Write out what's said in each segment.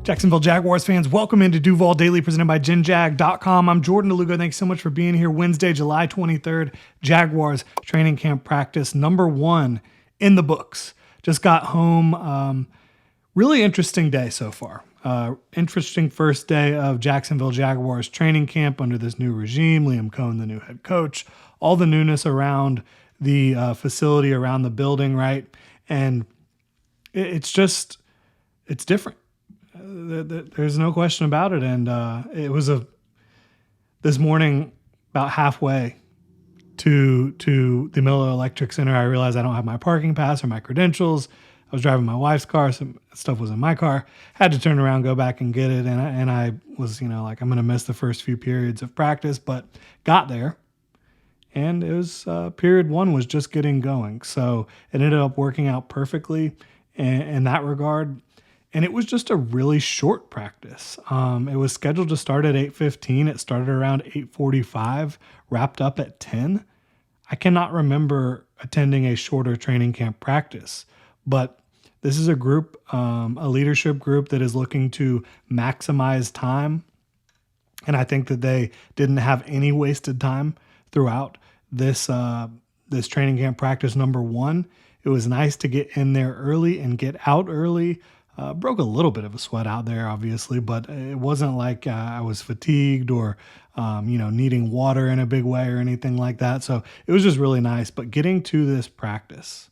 Jacksonville Jaguars fans, welcome into Duval Daily presented by GenJag.com. I'm Jordan DeLugo. Thanks so much for being here. Wednesday, July 23rd, Jaguars training camp practice number 1 in the books. Just got home. Really interesting day so far. Interesting first day of Jacksonville Jaguars training camp under this new regime. Liam Cohen, the new head coach. All the newness around the facility, around the building, right? And it's different. There's no question about it. And it was this morning about halfway to the Miller Electric Center, I realized I don't have my parking pass or my credentials. I was driving my wife's car. Some stuff was in my car. Had to turn around, go back and get it. And I was, like, I'm going to miss the first few periods of practice, but got there. And it was period 1 was just getting going. So it ended up working out perfectly in that regard. And it was just a really short practice. It was scheduled to start at 8:15. It started around 8:45, wrapped up at 10. I cannot remember attending a shorter training camp practice, but this is a group, a leadership group that is looking to maximize time. And I think that they didn't have any wasted time throughout this training camp practice number 1. It was nice to get in there early and get out early. Broke a little bit of a sweat out there, obviously, but it wasn't like I was fatigued or, needing water in a big way or anything like that. So it was just really nice. But getting to this practice,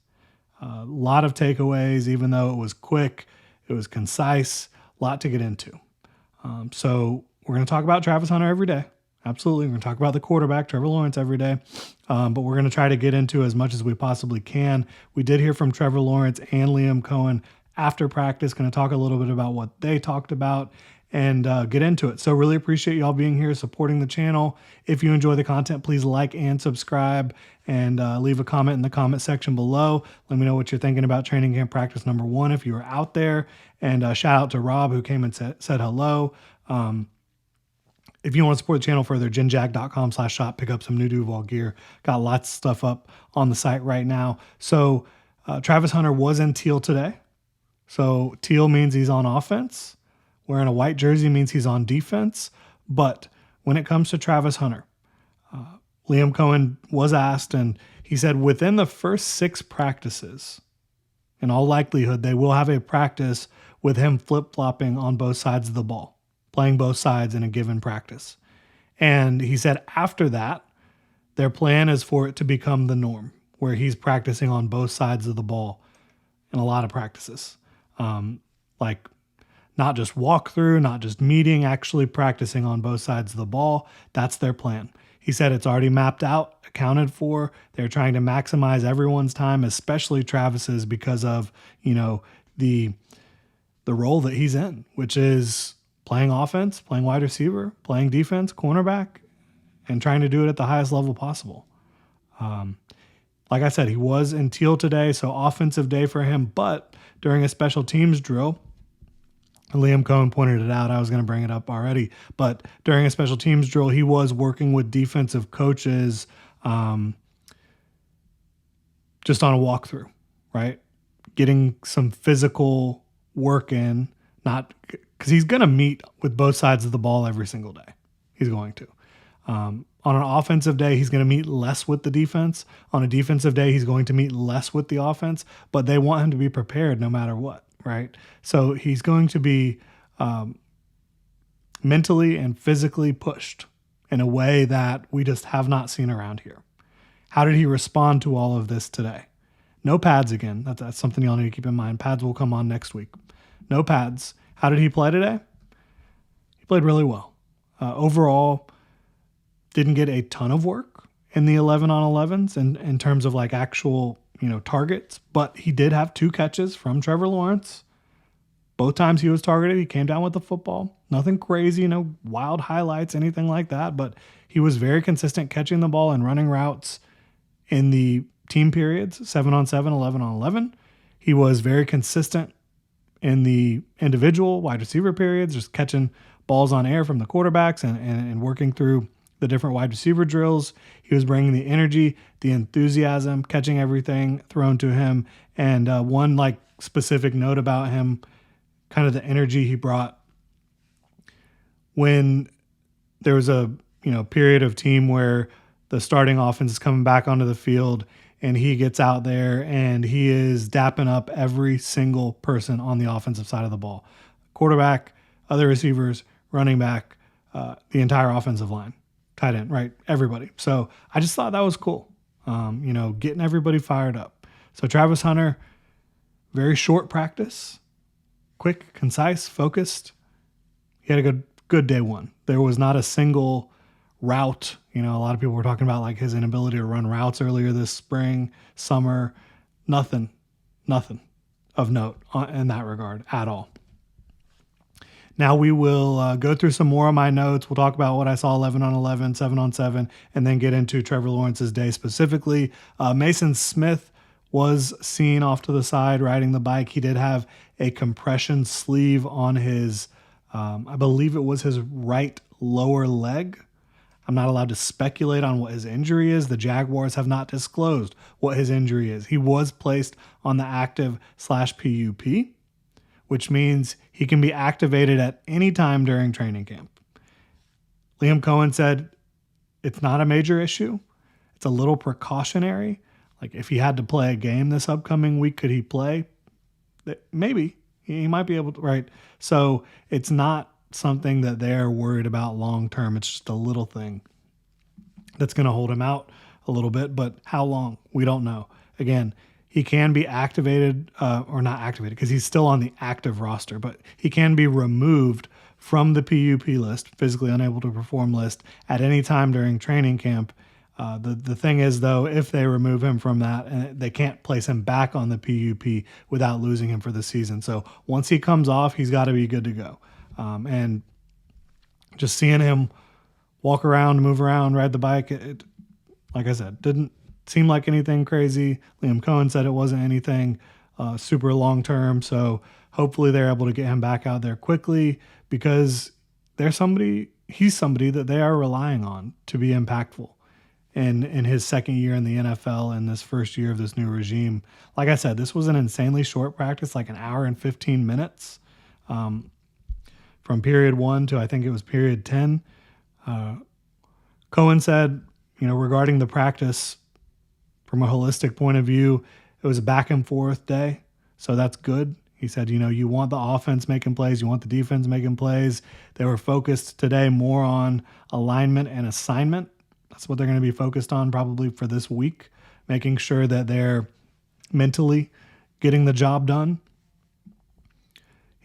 a lot of takeaways, even though it was quick, it was concise, a lot to get into. So we're going to talk about Travis Hunter every day. Absolutely. We're going to talk about the quarterback, Trevor Lawrence, every day. But we're going to try to get into as much as we possibly can. We did hear from Trevor Lawrence and Liam Cohen after practice. Going to talk a little bit about what they talked about and get into it. So really appreciate y'all being here, supporting the channel. If you enjoy the content, please like and subscribe and leave a comment in the comment section below. Let me know what you're thinking about training camp practice number 1 if you are out there. And shout out to Rob who came and said hello. If you want to support the channel further, genjag.com/shop, pick up some new Duval gear. Got lots of stuff up on the site right now. So Travis Hunter was in teal today. So teal means he's on offense. Wearing a white jersey means he's on defense. But when it comes to Travis Hunter, Liam Cohen was asked, and he said within the first 6 practices, in all likelihood, they will have a practice with him flip-flopping on both sides of the ball, playing both sides in a given practice. And he said after that, their plan is for it to become the norm, where he's practicing on both sides of the ball in a lot of practices. Like not just walkthrough, not just meeting, actually practicing on both sides of the ball. That's their plan. He said it's already mapped out, accounted for. They're trying to maximize everyone's time, especially Travis's, because of, the role that he's in, which is playing offense, playing wide receiver, playing defense, cornerback, and trying to do it at the highest level possible. Like I said, he was in teal today, so offensive day for him, but during a special teams drill, Liam Cohen pointed it out. I was going to bring it up already, but during a special teams drill, he was working with defensive coaches just on a walkthrough, right? Getting some physical work in, not because he's going to meet with both sides of the ball every single day. He's going to. On an offensive day, he's going to meet less with the defense. On a defensive day, he's going to meet less with the offense, but they want him to be prepared no matter what, right? So he's going to be mentally and physically pushed in a way that we just have not seen around here. How did he respond to all of this today? No pads again. That's something y'all need to keep in mind. Pads will come on next week. No pads. How did he play today? He played really well. Overall, didn't get a ton of work in the 11-on-11s in terms of like actual, targets, but he did have 2 catches from Trevor Lawrence. Both times he was targeted, he came down with the football. Nothing crazy, no wild highlights, anything like that, but he was very consistent catching the ball and running routes in the team periods, 7-on-7, 11-on-11. He was very consistent in the individual wide receiver periods, just catching balls on air from the quarterbacks and working through the different wide receiver drills. He was bringing the energy, the enthusiasm, catching everything thrown to him. And one like specific note about him, kind of the energy he brought when there was a period of team where the starting offense is coming back onto the field and he gets out there and he is dapping up every single person on the offensive side of the ball. Quarterback, other receivers, running back, the entire offensive line, tight end, right? Everybody. So I just thought that was cool, getting everybody fired up. So Travis Hunter, very short practice, quick, concise, focused. He had a good day one. There was not a single route. A lot of people were talking about like his inability to run routes earlier this spring, summer. Nothing of note in that regard at all. Now we will go through some more of my notes. We'll talk about what I saw 11 on 11, 7 on 7, and then get into Trevor Lawrence's day specifically. Mason Smith was seen off to the side riding the bike. He did have a compression sleeve on his, I believe it was his right lower leg. I'm not allowed to speculate on what his injury is. The Jaguars have not disclosed what his injury is. He was placed on the active/PUP, which means he can be activated at any time during training camp. Liam Cohen said it's not a major issue. It's a little precautionary. Like if he had to play a game this upcoming week, could he play? Maybe. He might be able to, right? So it's not something that they're worried about long term. It's just a little thing that's going to hold him out a little bit, but how long? We don't know. Again, he can be activated or not activated because he's still on the active roster, but he can be removed from the PUP list, physically unable to perform list, at any time during training camp. The thing is, though, if they remove him from that, they can't place him back on the PUP without losing him for the season. So once he comes off, he's got to be good to go. And just seeing him walk around, move around, ride the bike, it, like I said, didn't seem like anything crazy. Liam Cohen said it wasn't anything super long-term. So hopefully they're able to get him back out there quickly because he's somebody that they are relying on to be impactful in his second year in the NFL and this first year of this new regime. Like I said, this was an insanely short practice, like an hour and 15 minutes from period 1 to I think it was period 10. Cohen said, regarding the practice from a holistic point of view, it was a back and forth day. So that's good. He said, you want the offense making plays, you want the defense making plays. They were focused today more on alignment and assignment. That's what they're going to be focused on probably for this week, making sure that they're mentally getting the job done.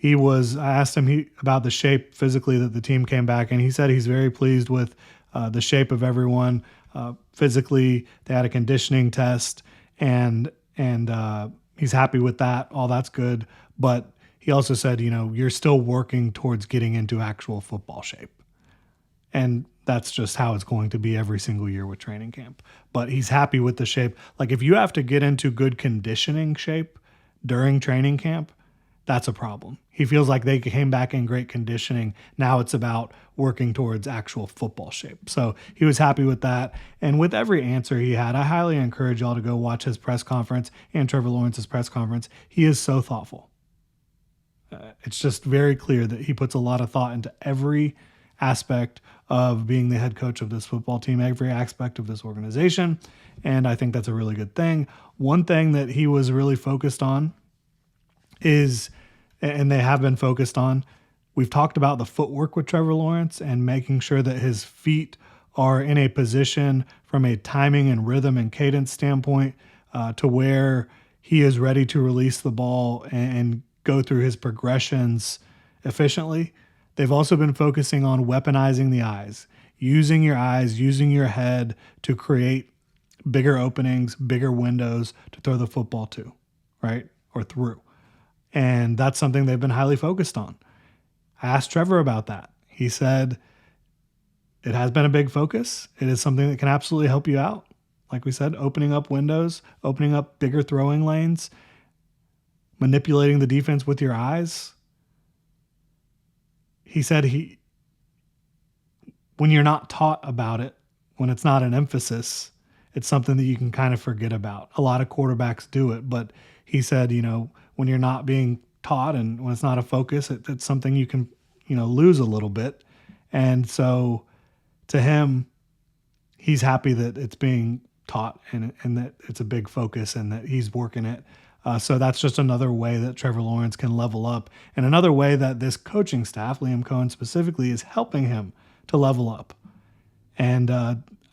I asked him about the shape physically that the team came back, and he said he's very pleased with the shape of everyone. Physically, they had a conditioning test, and he's happy with that. All that's good. But he also said, you're still working towards getting into actual football shape. And that's just how it's going to be every single year with training camp. But he's happy with the shape. Like if you have to get into good conditioning shape during training camp, that's a problem. He feels like they came back in great conditioning. Now it's about working towards actual football shape. So he was happy with that. And with every answer he had, I highly encourage y'all to go watch his press conference and Trevor Lawrence's press conference. He is so thoughtful. It's just very clear that he puts a lot of thought into every aspect of being the head coach of this football team, every aspect of this organization. And I think that's a really good thing. One thing that he was really focused on is, and they have been focused on, we've talked about the footwork with Trevor Lawrence and making sure that his feet are in a position from a timing and rhythm and cadence standpoint to where he is ready to release the ball and go through his progressions efficiently. They've also been focusing on weaponizing the eyes, using your eyes, using your head to create bigger openings, bigger windows to throw the football to, right? Or through. And that's something they've been highly focused on. I asked Trevor about that. He said it has been a big focus. It is something that can absolutely help you out. Like we said, opening up windows, opening up bigger throwing lanes, manipulating the defense with your eyes. He said when you're not taught about it, when it's not an emphasis, it's something that you can kind of forget about. A lot of quarterbacks do it, but he said, when you're not being taught and when it's not a focus, it's something you can, lose a little bit. And so to him, he's happy that it's being taught and that it's a big focus and that he's working it. So that's just another way that Trevor Lawrence can level up, and another way that this coaching staff, Liam Cohen specifically, is helping him to level up. And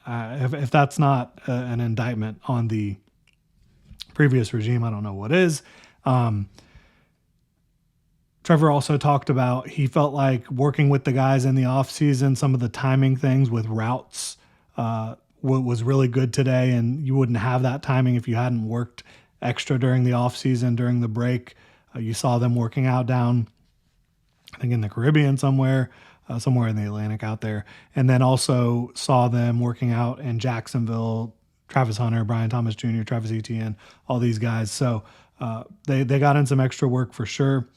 if that's not an indictment on the previous regime, I don't know what is. Trevor also talked about he felt like working with the guys in the offseason, some of the timing things with routes was really good today, and you wouldn't have that timing if you hadn't worked extra during the offseason, during the break. You saw them working out down, I think, in the Caribbean somewhere in the Atlantic out there, and then also saw them working out in Jacksonville, Travis Hunter, Brian Thomas Jr., Travis Etienne, all these guys. So they got in some extra work for sure.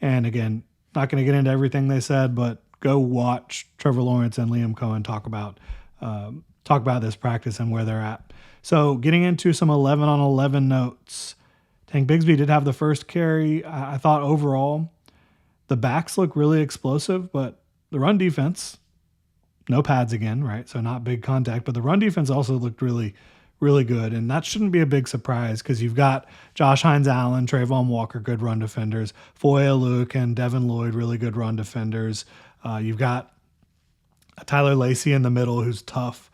And again, not going to get into everything they said, but go watch Trevor Lawrence and Liam Cohen talk about this practice and where they're at. So getting into some 11 on 11 notes, Tank Bigsby did have the first carry. I thought overall the backs look really explosive, but the run defense, no pads again, right? So not big contact, but the run defense also looked really, really good. And that shouldn't be a big surprise because you've got Josh Hines-Allen, Trayvon Walker, good run defenders, Foye Luke and Devin Lloyd, really good run defenders. You've got Tyler Lacey in the middle, who's tough,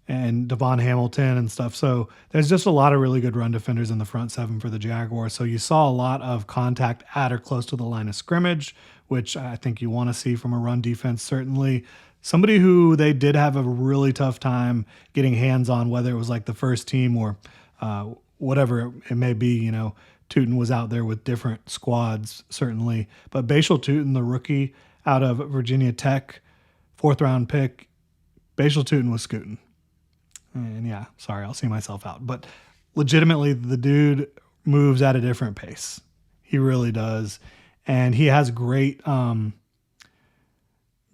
and Devon Hamilton and stuff. So there's just a lot of really good run defenders in the front seven for the Jaguars. So you saw a lot of contact at or close to the line of scrimmage, which I think you want to see from a run defense, certainly. Somebody who they did have a really tough time getting hands on, whether it was like the first team or whatever it may be. You know, Tootin was out there with different squads, certainly. But Bashal Tootin, the rookie out of Virginia Tech, 4th-round pick, Bashal Tootin was scooting. And yeah, sorry, I'll see myself out. But legitimately, the dude moves at a different pace. He really does. And he has great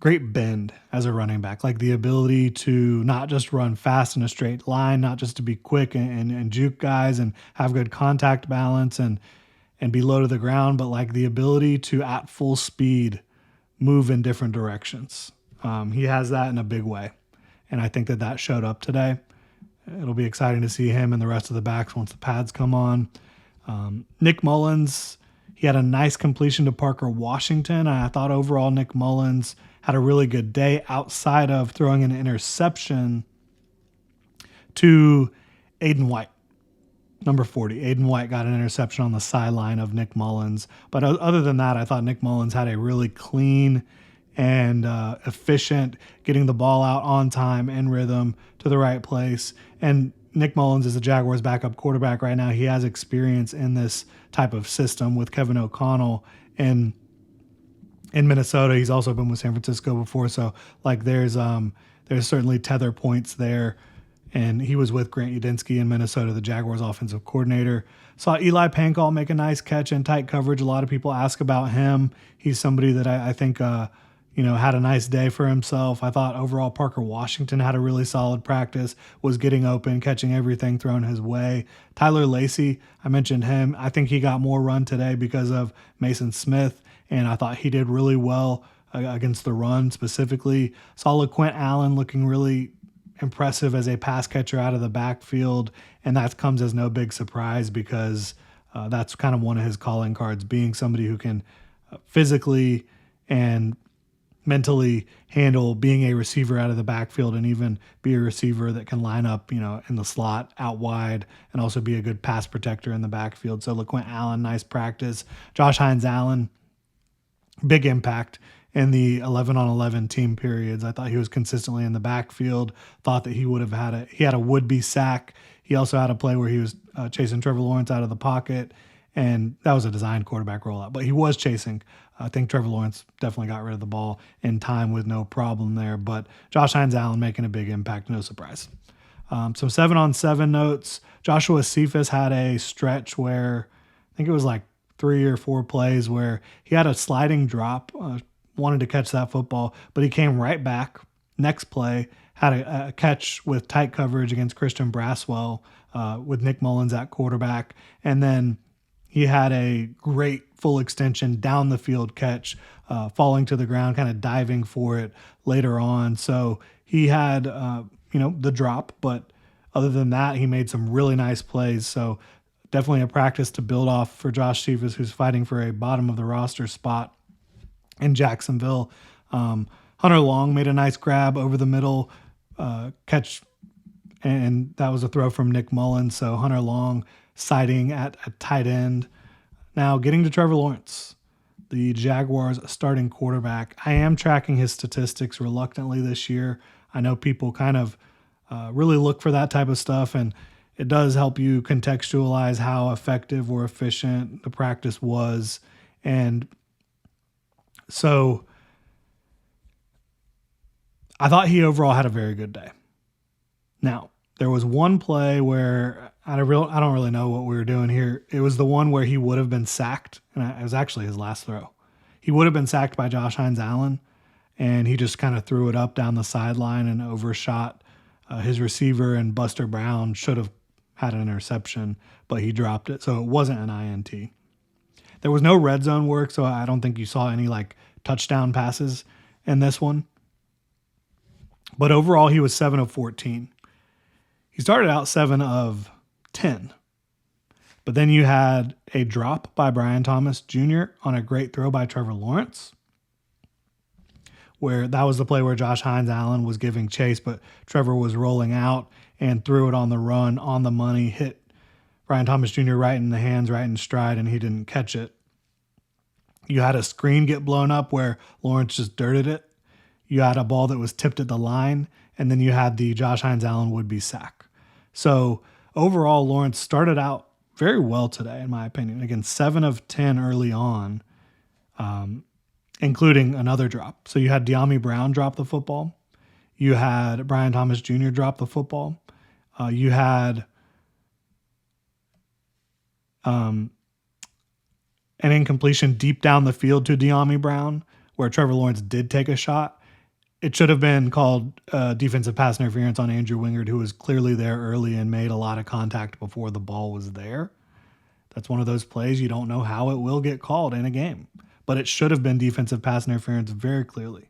bend as a running back, like the ability to not just run fast in a straight line, not just to be quick and juke guys and have good contact balance and be low to the ground, but like the ability to, at full speed, move in different directions. He has that in a big way. And I think that showed up today. It'll be exciting to see him and the rest of the backs once the pads come on. Nick Mullins, he had a nice completion to Parker Washington. I thought overall Nick Mullins had a really good day outside of throwing an interception to Aiden White, number 40. Aiden White got an interception on the sideline of Nick Mullins. But other than that, I thought Nick Mullins had a really clean and efficient, getting the ball out on time and rhythm to the right place. And Nick Mullins is a Jaguars backup quarterback right now. He has experience in this type of system with Kevin O'Connell in Minnesota. He's also been with San Francisco before. So like there's certainly tether points there. And he was with Grant Udinski in Minnesota, the Jaguars offensive coordinator. Saw Eli Pankall make a nice catch in tight coverage. A lot of people ask about him. He's somebody that I think had a nice day for himself. I thought overall Parker Washington had a really solid practice, was getting open, catching everything thrown his way. Tyler Lacey, I mentioned him. I think he got more run today because of Mason Smith, and I thought he did really well against the run specifically. Saw LaQuint Allen looking really impressive as a pass catcher out of the backfield, and that comes as no big surprise because that's kind of one of his calling cards, being somebody who can physically and mentally handle being a receiver out of the backfield and even be a receiver that can line up, in the slot out wide and also be a good pass protector in the backfield. So LaQuint Allen, nice practice. Josh Hines-Allen, big impact in the 11 on 11 team periods. I thought he was consistently in the backfield, thought that he had a would-be sack. He also had a play where he was chasing Trevor Lawrence out of the pocket, and that was a designed quarterback rollout, but he was chasing. I think Trevor Lawrence definitely got rid of the ball in time with no problem there, but Josh Hines-Allen making a big impact, no surprise. Some 7-on-7 notes. Joshua Cephas had a stretch where I think it was like 3 or 4 plays where he had a sliding drop, wanted to catch that football, but he came right back. Next play, had a catch with tight coverage against Christian Braswell with Nick Mullins at quarterback, and then He had a great full extension down the field catch, falling to the ground, kind of diving for it later on. So he had, the drop, but other than that, he made some really nice plays. So definitely a practice to build off for Josh Cephas, who's fighting for a bottom of the roster spot in Jacksonville. Hunter Long made a nice grab over the middle catch, and that was a throw from Nick Mullins. So Hunter Long siding at tight end. Now getting to Trevor Lawrence, the Jaguars starting quarterback. I am tracking his statistics reluctantly this year. I know people kind of really look for that type of stuff, and it does help you contextualize how effective or efficient the practice was. And so I thought he overall had a very good day. Now, there was one play where I don't really know what we were doing here. It was the one where he would have been sacked, and it was actually his last throw. He would have been sacked by Josh Hines-Allen, and he just kind of threw it up down the sideline and overshot his receiver, and Buster Brown should have had an interception, but he dropped it, so it wasn't an INT. There was no red zone work, so I don't think you saw any touchdown passes in this one. But overall, he was 7 of 14. He started out 7 of 10. But then you had a drop by Brian Thomas Jr. on a great throw by Trevor Lawrence, where that was the play where Josh Hines-Allen was giving chase, but Trevor was rolling out and threw it on the run, on the money, hit Brian Thomas Jr. right in the hands, right in stride, and he didn't catch it. You had a screen get blown up where Lawrence just dirted it. You had a ball that was tipped at the line, and then you had the Josh Hines-Allen would-be sack. So overall, Lawrence started out very well today, in my opinion. Again, 7 of 10 early on, including another drop. So you had De'Ami Brown drop the football. You had Brian Thomas Jr. drop the football. You had an incompletion deep down the field to De'Ami Brown, where Trevor Lawrence did take a shot. It should have been called defensive pass interference on Andrew Wingard, who was clearly there early and made a lot of contact before the ball was there. That's one of those plays you don't know how it will get called in a game, but it should have been defensive pass interference very clearly.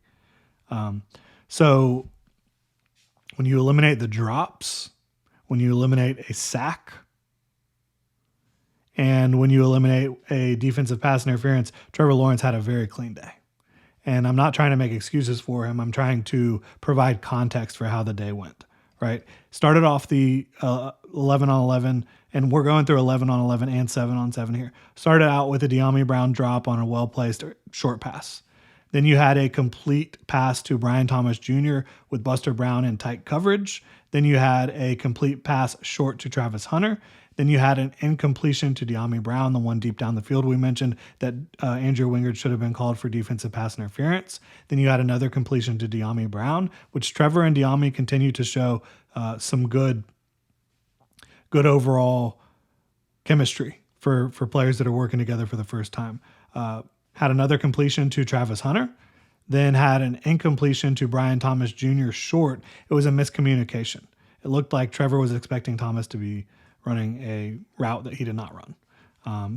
So when you eliminate the drops, when you eliminate a sack, and when you eliminate a defensive pass interference, Trevor Lawrence had a very clean day. And I'm not trying to make excuses for him. I'm trying to provide context for how the day went, right? Started off the 11 on 11, and we're going through 11 on 11 and 7 on 7 here. Started out with a De'Ami Brown drop on a well-placed short pass. Then you had a complete pass to Brian Thomas Jr. with Buster Brown in tight coverage. Then you had a complete pass short to Travis Hunter. Then you had an incompletion to De'Ami Brown, the one deep down the field we mentioned that Andrew Wingard should have been called for defensive pass interference. Then you had another completion to De'Ami Brown, which Trevor and De'Ami continue to show some good overall chemistry for players that are working together for the first time. Had another completion to Travis Hunter, then had an incompletion to Brian Thomas Jr. short. It was a miscommunication. It looked like Trevor was expecting Thomas to be running a route that he did not run.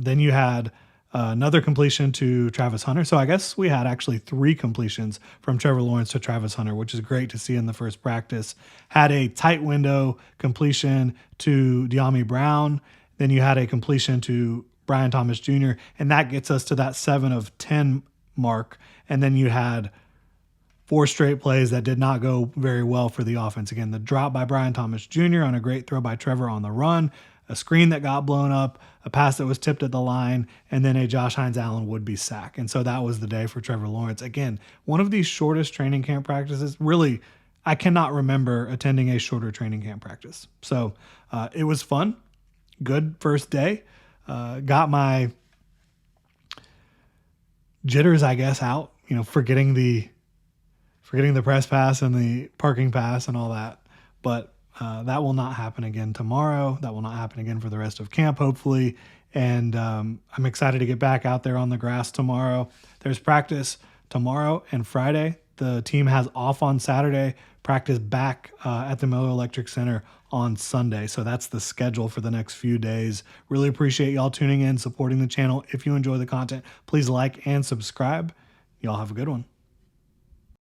Then you had another completion to Travis Hunter. So I guess we had actually 3 completions from Trevor Lawrence to Travis Hunter, which is great to see in the first practice. Had a tight window completion to De'Ami Brown. Then you had a completion to Brian Thomas Jr., and that gets us to that 7 of 10 mark. And then you had 4 straight plays that did not go very well for the offense. Again, the drop by Brian Thomas Jr. on a great throw by Trevor on the run, a screen that got blown up, a pass that was tipped at the line, and then a Josh Hines-Allen would-be sack. And so that was the day for Trevor Lawrence. Again, one of these shortest training camp practices. Really, I cannot remember attending a shorter training camp practice. So it was fun. Good first day. Got my jitters, I guess, out, forgetting the press pass and the parking pass and all that. But that will not happen again tomorrow. That will not happen again for the rest of camp, hopefully. And I'm excited to get back out there on the grass tomorrow. There's practice tomorrow and Friday. The team has off on Saturday, practice back at the Miller Electric Center on Sunday. So that's the schedule for the next few days. Really appreciate y'all tuning in, supporting the channel. If you enjoy the content, please like and subscribe. Y'all have a good one.